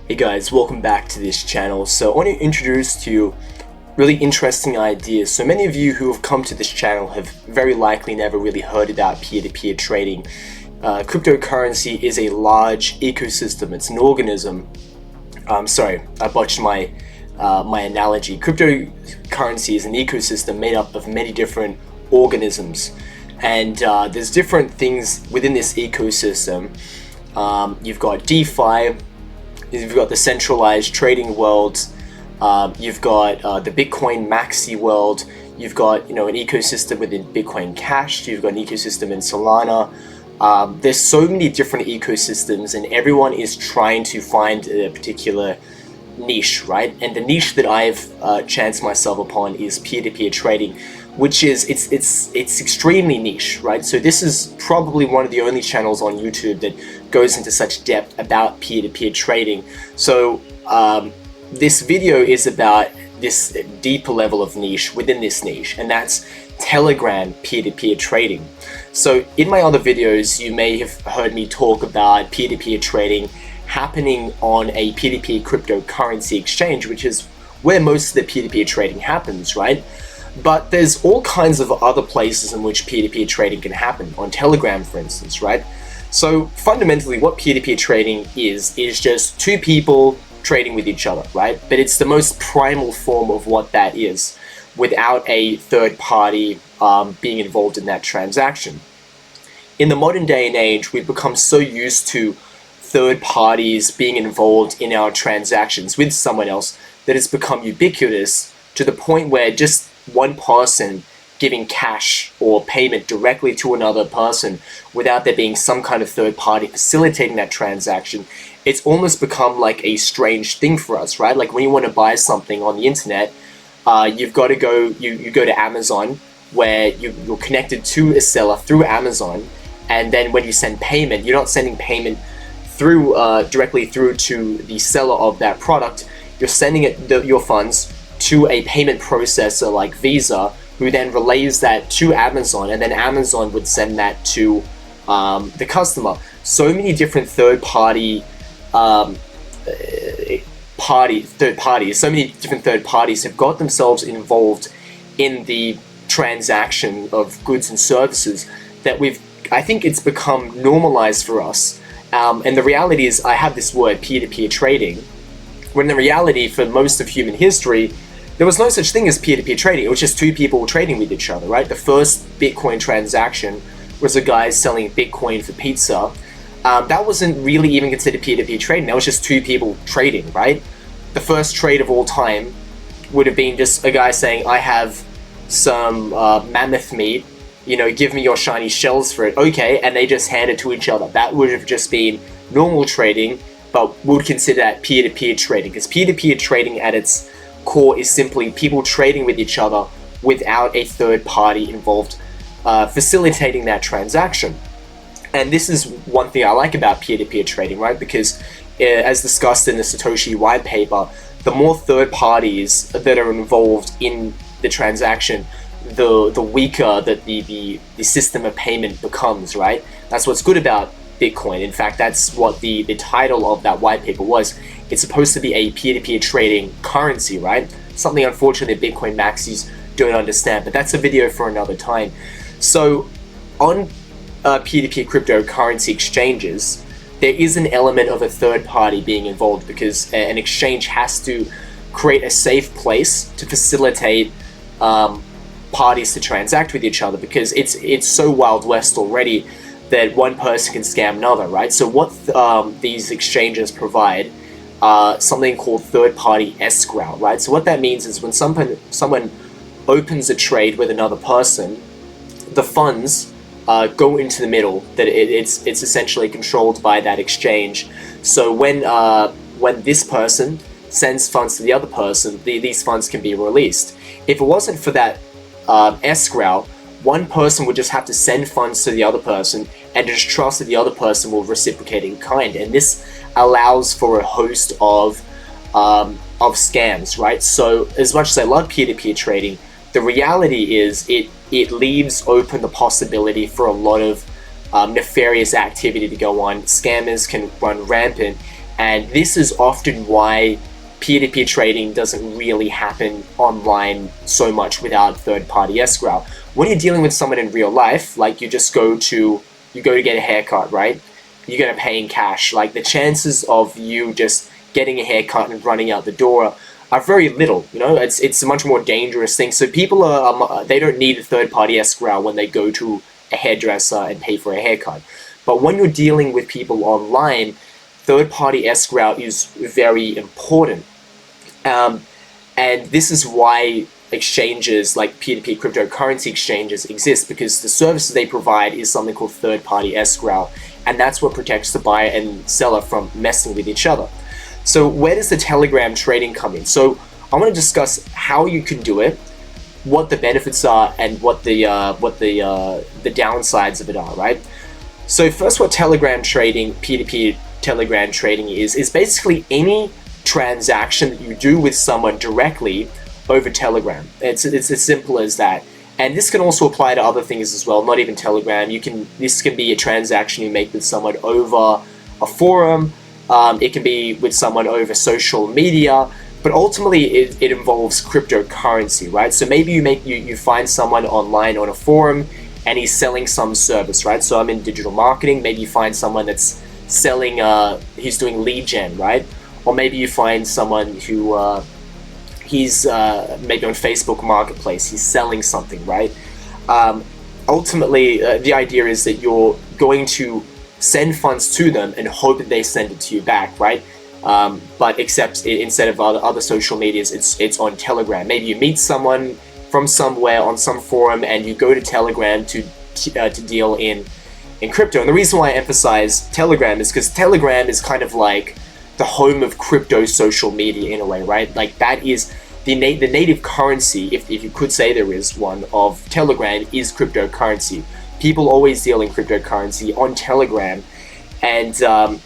Hey guys, welcome back to this channel. So I want to introduce to you really interesting ideas. So many of you who have come to this channel have very likely never really heard about peer-to-peer trading. Cryptocurrency is a large ecosystem. It's an organism. Sorry, I botched my analogy. Cryptocurrency is an ecosystem made up of many different organisms, and there's different things within this ecosystem. You've got DeFi. You've got the centralized trading world. You've got the Bitcoin maxi world. You've got an ecosystem within Bitcoin Cash. You've got an ecosystem in Solana. There's so many different ecosystems, and everyone is trying to find a particular niche, right? And the niche that I've chanced myself upon is peer-to-peer trading, which is it's extremely niche, right? So this is probably one of the only channels on YouTube that goes into such depth about peer-to-peer trading. So this video is about this deeper level of niche within this niche, and that's Telegram peer-to-peer trading. So in my other videos, you may have heard me talk about peer-to-peer trading happening on a peer-to-peer cryptocurrency exchange, which is where most of the peer-to-peer trading happens, right? But there's all kinds of other places in which peer-to-peer trading can happen, on Telegram, for instance, right? So fundamentally, what peer-to-peer trading is just two people trading with each other, right? But it's the most primal form of what that is, without a third party being involved in that transaction. In the modern day and age, we've become so used to third parties being involved in our transactions with someone else that it's become ubiquitous, to the point where just one person giving cash or payment directly to another person without there being some kind of third party facilitating that transaction, it's almost become like a strange thing for us, right? Like when you want to buy something on the internet, you've got to go, you go to Amazon, where you're connected to a seller through Amazon, and then when you send payment, you're not sending payment through directly through to the seller of that product. You're sending your funds to a payment processor like Visa, who then relays that to Amazon, and then Amazon would send that to the customer. So many different third parties, so many different third parties have got themselves involved in the transaction of goods and services that I think it's become normalized for us. And the reality is, I have this word peer-to-peer trading, when the reality for most of human history, there was no such thing as peer-to-peer trading. It was just two people trading with each other, right? The first Bitcoin transaction was a guy selling Bitcoin for pizza. That wasn't really even considered peer-to-peer trading. That was just two people trading, right? The first trade of all time would have been just a guy saying, I have some mammoth meat, give me your shiny shells for it. Okay, and they just hand it to each other. That would have just been normal trading, but we would consider that peer-to-peer trading, because peer-to-peer trading at its core is simply people trading with each other without a third party involved facilitating that transaction. And this is one thing I like about peer-to-peer trading, right? Because as discussed in the Satoshi white paper, the more third parties that are involved in the transaction, the weaker that the system of payment becomes, right? That's what's good about Bitcoin. In fact, that's what the title of that white paper was. It's supposed to be a peer-to-peer trading currency, right? Something unfortunately Bitcoin maxis don't understand, but that's a video for another time. So on peer-to-peer cryptocurrency exchanges, there is an element of a third party being involved, because an exchange has to create a safe place to facilitate parties to transact with each other, because it's so Wild West already that one person can scam another, right? So what these exchanges provide something called third-party escrow, right? So what that means is when someone opens a trade with another person, the funds go into the middle. That it's essentially controlled by that exchange. So when this person sends funds to the other person, these funds can be released. If it wasn't for that escrow, one person would just have to send funds to the other person and just trust that the other person will reciprocate in kind. And this allows for a host of scams, right? So as much as I love peer-to-peer trading, the reality is it leaves open the possibility for a lot of nefarious activity to go on. Scammers can run rampant, And this is often why peer-to-peer trading doesn't really happen online so much without third-party escrow. When you're dealing with someone in real life, like you go to get a haircut, right? You're going to pay in cash. Like the chances of you just getting a haircut and running out the door are very little. You know, it's a much more dangerous thing. So people they don't need a third-party escrow when they go to a hairdresser and pay for a haircut. But when you're dealing with people online, third-party escrow is very important. And this is why exchanges like peer-to-peer cryptocurrency exchanges exist, because the services they provide is something called third-party escrow, and that's what protects the buyer and seller from messing with each other. So where does the Telegram trading come in? So I want to discuss how you can do it, what the benefits are, and what the downsides of it are, right? So first, what Telegram trading, peer-to-peer Telegram trading is basically any transaction that you do with someone directly over Telegram. It's as simple as that. And this can also apply to other things as well, not even Telegram. This can be a transaction you make with someone over a forum. It can be with someone over social media, but ultimately it involves cryptocurrency, right? So maybe you find someone online on a forum and he's selling some service, right? So I'm in digital marketing. Maybe you find someone that's selling, he's doing lead gen, right? Or maybe you find someone who he's maybe on Facebook Marketplace, he's selling something, right? Ultimately, the idea is that you're going to send funds to them and hope that they send it to you back, right? But except instead of other social medias, it's on Telegram. Maybe you meet someone from somewhere on some forum and you go to Telegram to deal in crypto. And the reason why I emphasize Telegram is because Telegram is kind of like the home of crypto social media in a way, right? Like that is the native currency, if you could say there is one, of Telegram is cryptocurrency. People always deal in cryptocurrency on Telegram, and a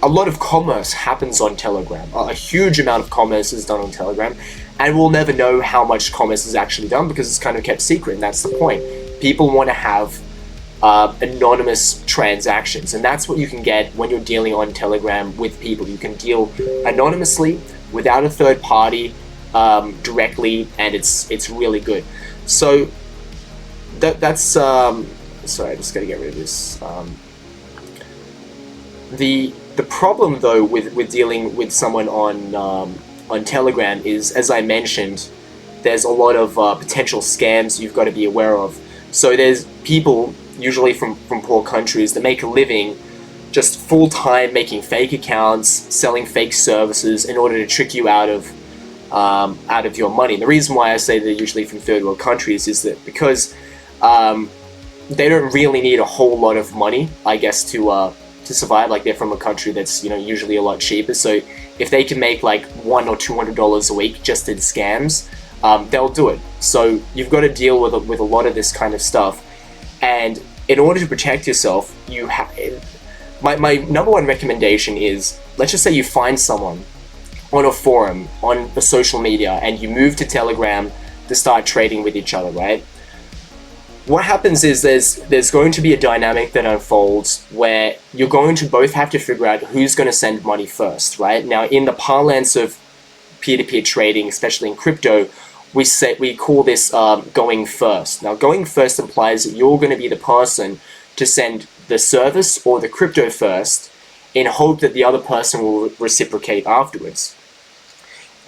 lot of commerce happens on Telegram. A huge amount of commerce is done on Telegram, and we'll never know how much commerce is actually done because it's kind of kept secret, and that's the point. People want to have anonymous transactions, and that's what you can get when you're dealing on Telegram with people. You can deal anonymously without a third party, directly, and it's really good. So that's sorry, I just gotta get rid of this. The problem though with dealing with someone on Telegram is, as I mentioned, there's a lot of potential scams you've got to be aware of. So there's people, usually from poor countries, that make a living just full-time making fake accounts, selling fake services in order to trick you out of your money. And the reason why I say they're usually from third world countries is that because they don't really need a whole lot of money, I guess, to survive. Like they're from a country that's usually a lot cheaper. So if they can make like $100 or $200 a week just in scams, they'll do it. So you've got to deal with a lot of this kind of stuff. And in order to protect yourself, my number one recommendation is, let's just say you find someone on a forum, on a social media, and you move to Telegram to start trading with each other, right? What happens is there's going to be a dynamic that unfolds where you're going to both have to figure out who's going to send money first, right? Now, in the parlance of peer-to-peer trading, especially in crypto, we call this going first. Now, going first implies that you're going to be the person to send the service or the crypto first in hope that the other person will reciprocate afterwards.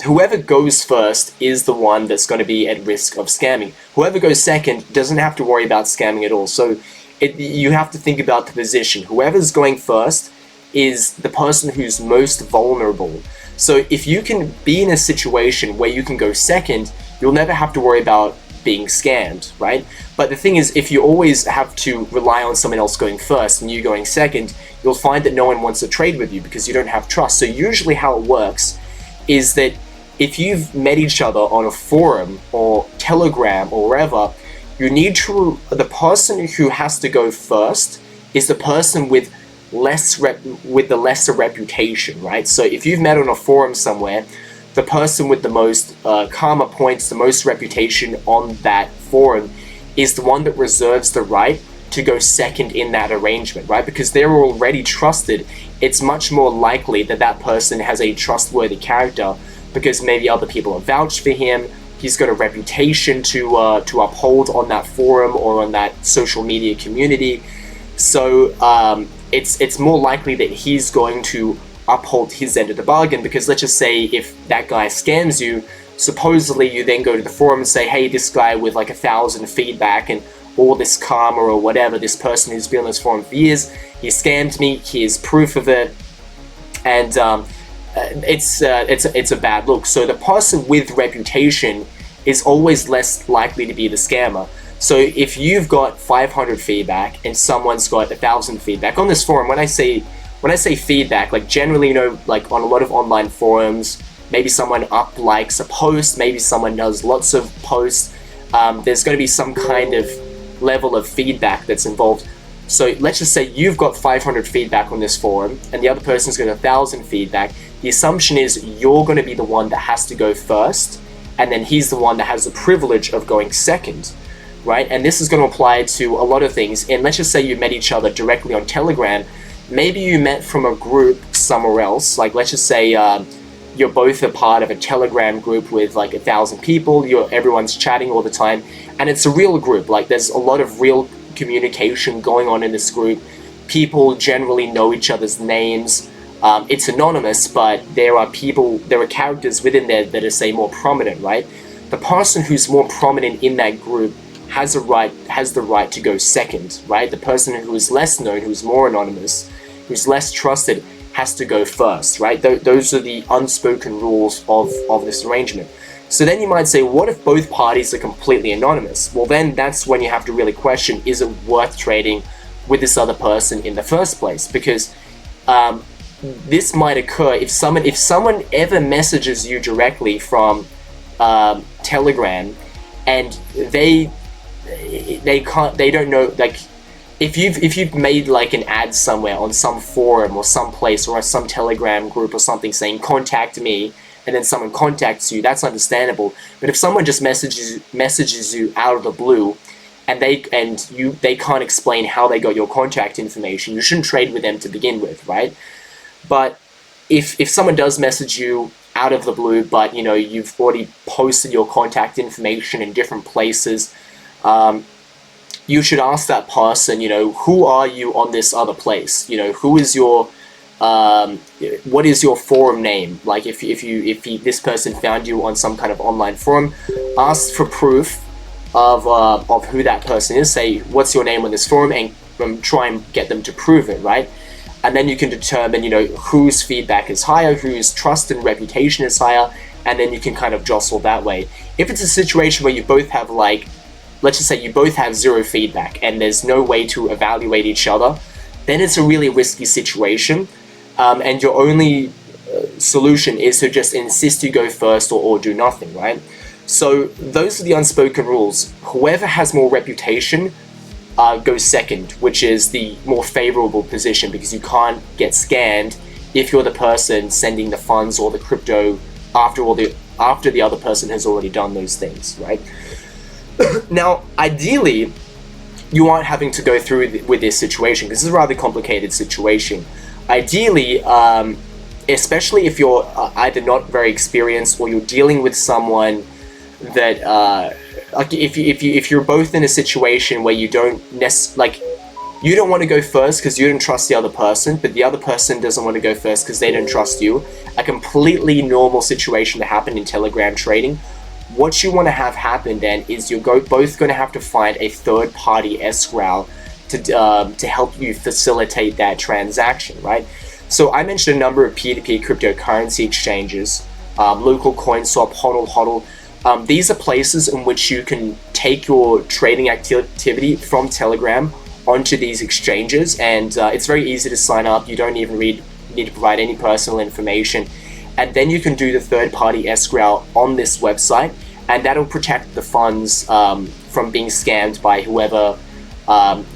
Whoever goes first is the one that's going to be at risk of scamming. Whoever goes second doesn't have to worry about scamming at all. So you have to think about the position. Whoever's going first is the person who's most vulnerable. So if you can be in a situation where you can go second, you'll never have to worry about being scammed, right? But the thing is, if you always have to rely on someone else going first and you going second, you'll find that no one wants to trade with you because you don't have trust. So usually how it works is that if you've met each other on a forum or Telegram or wherever, the person who has to go first is the person with the lesser reputation, right? So if you've met on a forum somewhere, the person with the most karma points, the most reputation on that forum is the one that reserves the right to go second in that arrangement, right? Because they're already trusted it's much more likely that that person has a trustworthy character, because maybe other people have vouched for him. He's got a reputation to uphold on that forum or on that social media community. So it's more likely that he's going to uphold his end of the bargain, because let's just say if that guy scams you, supposedly you then go to the forum and say, hey, this guy with like 1,000 feedback and all this karma or whatever, this person who's been on this forum for years, he scammed me, here's proof of it, and it's a bad look. So the person with reputation is always less likely to be the scammer. So if you've got 500 feedback and someone's got 1,000 feedback on this forum, when I say feedback, like generally, you know, like on a lot of online forums, maybe someone likes a post, maybe someone does lots of posts, there's going to be some kind of level of feedback that's involved. So let's just say you've got 500 feedback on this forum and the other person's got 1,000 feedback. The assumption is you're going to be the one that has to go first, and then he's the one that has the privilege of going second, right? And this is going to apply to a lot of things. And let's just say you met each other directly on Telegram. Maybe you met from a group somewhere else. Like let's just say you're both a part of a Telegram group with like 1,000 people. Everyone's chatting all the time, and it's a real group. Like there's a lot of real communication going on in this group. People generally know each other's names. It's anonymous, but there are characters within there that are, say, more prominent, right? The person who's more prominent in that group has the right to go second, right? The person who is less known, who's more anonymous, who's less trusted, has to go first, right? Those are the unspoken rules of this arrangement. So then you might say, what if both parties are completely anonymous? Well, then that's when you have to really question, is it worth trading with this other person in the first place? Because this might occur if someone ever messages you directly from Telegram, and they don't know, like if you've made like an ad somewhere on some forum or some place or some Telegram group or something saying contact me, and then someone contacts you, that's understandable. But if someone just messages you out of the blue, and they can't explain how they got your contact information, you shouldn't trade with them to begin with, right? But if someone does message you out of the blue, but you know you've already posted your contact information in different places, you should ask that person, you know, who are you on this other place? You know, who is your what is your forum name? Like if this person found you on some kind of online forum, ask for proof of who that person is. Say, what's your name on this forum, and try and get them to prove it, right? And then you can determine, you know, whose feedback is higher, whose trust and reputation is higher, and then you can kind of jostle that way. If it's a situation where you both have, like, let's just say you both have 0 feedback and there's no way to evaluate each other, then it's a really risky situation, and your only solution is to just insist you go first or do nothing, right? So those are the unspoken rules. Whoever has more reputation goes second, which is the more favorable position, because you can't get scammed if you're the person sending the funds or the crypto after the other person has already done those things, right? Now, ideally, you aren't having to go through with this situation, because this is a rather complicated situation. Ideally, especially if you're either not very experienced or you're dealing with someone that like if you're both in a situation where you don't you don't want to go first because you don't trust the other person, but the other person doesn't want to go first because they don't trust you, a completely normal situation to happen in Telegram trading. What you want to have happen then is you're both going to have to find a third-party escrow to help you facilitate that transaction, right? So I mentioned a number of peer-to-peer cryptocurrency exchanges, local CoinSwap, HODL. These are places in which you can take your trading activity from Telegram onto these exchanges, and it's very easy to sign up. You don't even need to provide any personal information, and then you can do the third-party escrow on this website, and that'll protect the funds from being scammed by whoever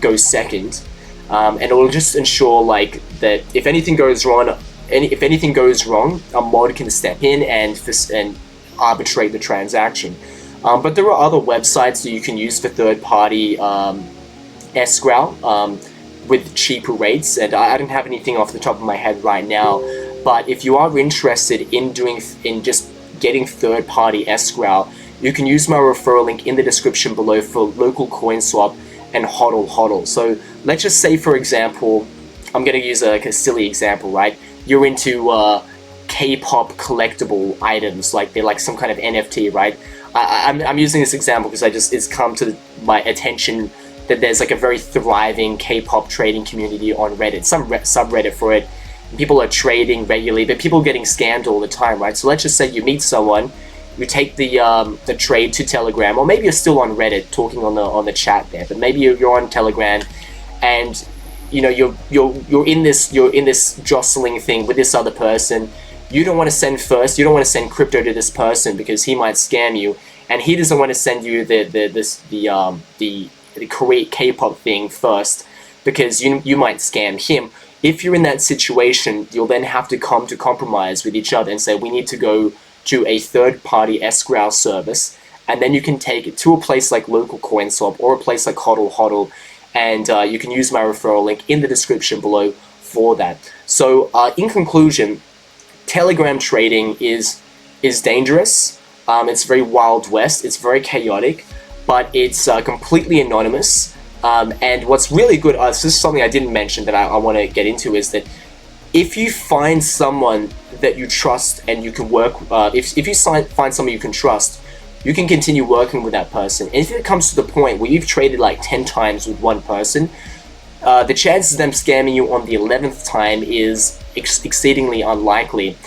goes second, and it will just ensure like that if anything goes wrong, a mod can step in and arbitrate the transaction. But there are other websites that you can use for third-party escrow. with cheaper rates, and I don't have anything off the top of my head right now, but if you are interested in just getting third-party escrow, you can use my referral link in the description below for local coin swap and hodl. So let's just say, for example, I'm gonna use a silly example, right? You're into K-pop collectible items, like they're like some kind of NFT, right? I'm using this example because it's come to my attention that there's like a very thriving K-pop trading community on Reddit, some subreddit for it. People are trading regularly, but people are getting scammed all the time, right? So let's just say you meet someone, you take the trade to Telegram, or maybe you're still on Reddit talking on the chat there, but maybe you're on Telegram, and you know you're in this jostling thing with this other person. You don't want to send first. You don't want to send crypto to this person because he might scam you, and he doesn't want to send you the Korean K-pop thing first because you might scam him. If you're in that situation, you'll then have to come to compromise with each other and say, we need to go to a third-party escrow service, and then you can take it to a place like local coin swap or a place like hodl, and you can use my referral link in the description below for that. So in conclusion, Telegram trading is dangerous. It's very Wild West. It's very chaotic, but it's completely anonymous. And what's really good, this is something I didn't mention that I want to get into, is that if you find someone that you trust and you can work, if you find someone you can trust, you can continue working with that person. And if it comes to the point where you've traded like 10 times with one person, the chances of them scamming you on the 11th time is exceedingly unlikely.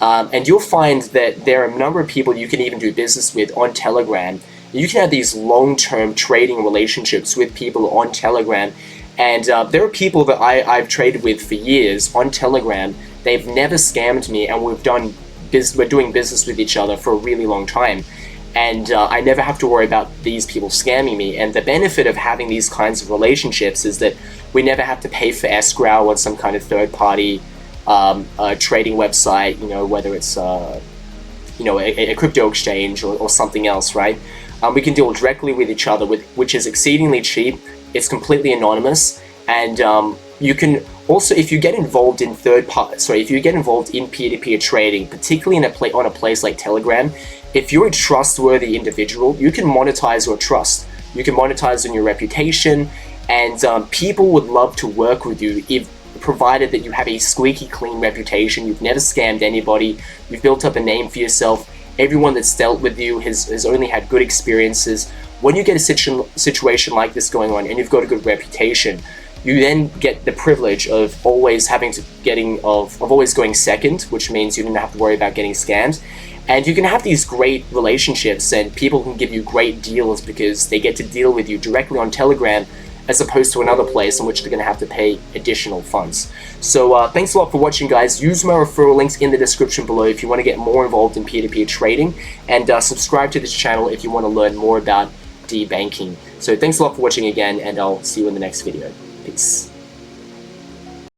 And you'll find that there are a number of people you can even do business with on Telegram. You can have these long-term trading relationships with people on Telegram. And there are people that I've traded with for years on Telegram. They've never scammed me, and we're doing business with each other for a really long time. And I never have to worry about these people scamming me. And the benefit of having these kinds of relationships is that we never have to pay for escrow on some kind of third-party trading website, you know, whether it's you know, a crypto exchange or something else, right? We can deal directly with each other, which is exceedingly cheap. It's completely anonymous, and you can also, if you get involved in if you get involved in peer-to-peer trading, particularly on a place like Telegram, if you're a trustworthy individual, you can monetize your trust. You can monetize on your reputation, and people would love to work with you provided that you have a squeaky clean reputation. You've never scammed anybody. You've built up a name for yourself. Everyone that's dealt with you has only had good experiences. When you get a situation like this going on and you've got a good reputation, you then get the privilege of always going second, which means you don't have to worry about getting scammed. And you can have these great relationships, and people can give you great deals because they get to deal with you directly on Telegram, as opposed to another place in which they're going to have to pay additional funds. So thanks a lot for watching, guys. Use my referral links in the description below if you want to get more involved in peer-to-peer trading, and subscribe to this channel if you want to learn more about debanking. So thanks a lot for watching again, and I'll see you in the next video. Peace.